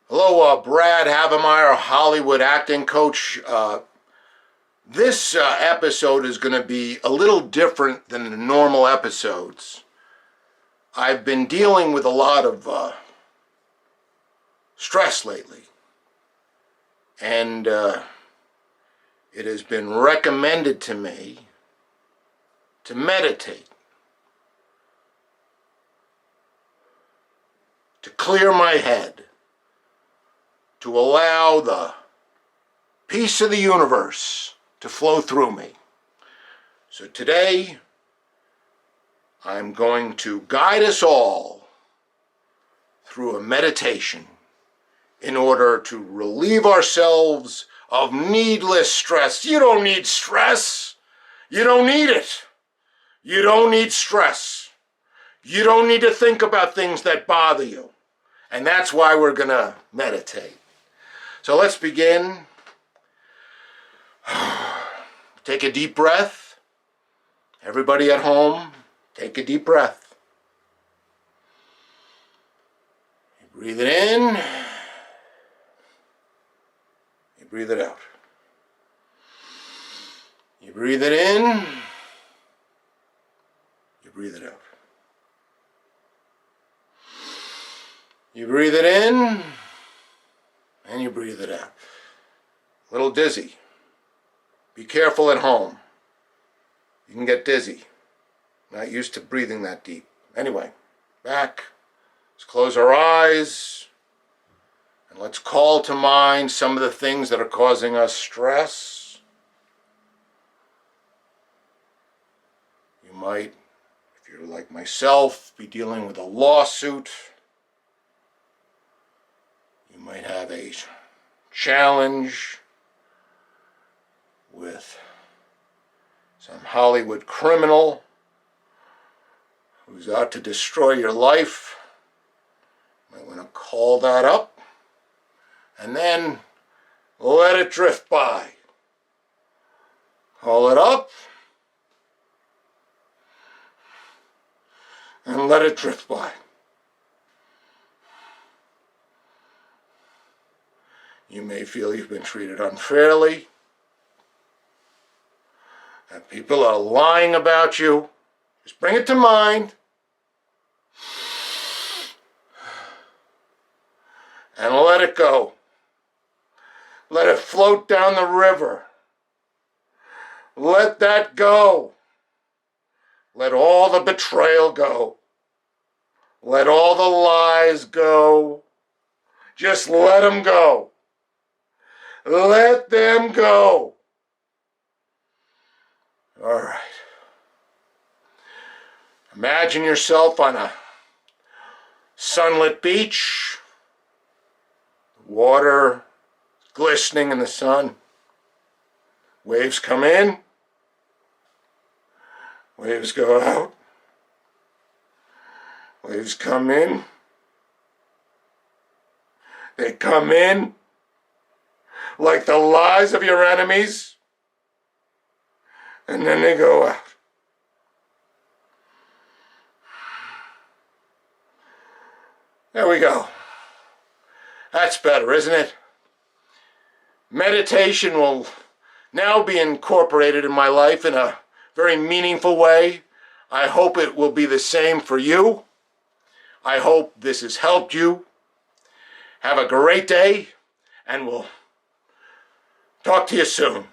Hello, Brad Havermeyer, Hollywood acting coach. This episode is going to be a little different than the normal episodes. I've been dealing with a lot of stress lately, and it has been recommended to me to meditate, to clear my head, to allow the peace of the universe to flow through me. So today, I'm going to guide us all through a meditation in order to relieve ourselves of needless stress. You don't need stress. You don't need it. You don't need stress. You don't need to think about things that bother you. And that's why we're going to meditate. So let's begin. Take a deep breath. Everybody at home, take a deep breath. You breathe it in. You breathe it out. You breathe it in. You breathe it out. You breathe it in. And you breathe it out. A little dizzy. Be careful at home. You can get dizzy. Not used to breathing that deep. Anyway, back. Let's close our eyes. And let's call to mind some of the things that are causing us stress. You might, if you're like myself, be dealing with a lawsuit. You might have a challenge with some Hollywood criminal who's out to destroy your life. You might want to call that up and then let it drift by. Call it up and let it drift by. You may feel you've been treated unfairly, that people are lying about you. Just bring it to mind and let it go. Let it float down the river. Let that go. Let all the betrayal go. Let all the lies go. Just let them go. Let them go. All right. Imagine yourself on a sunlit beach. Water glistening in the sun. Waves come in. Waves go out. Waves come in. They come in like the lies of your enemies, and then they go out. There we go. That's better, isn't it? Meditation will now be incorporated in my life in a very meaningful way. I hope it will be the same for you. I hope this has helped you. Have a great day, and we'll talk to you soon.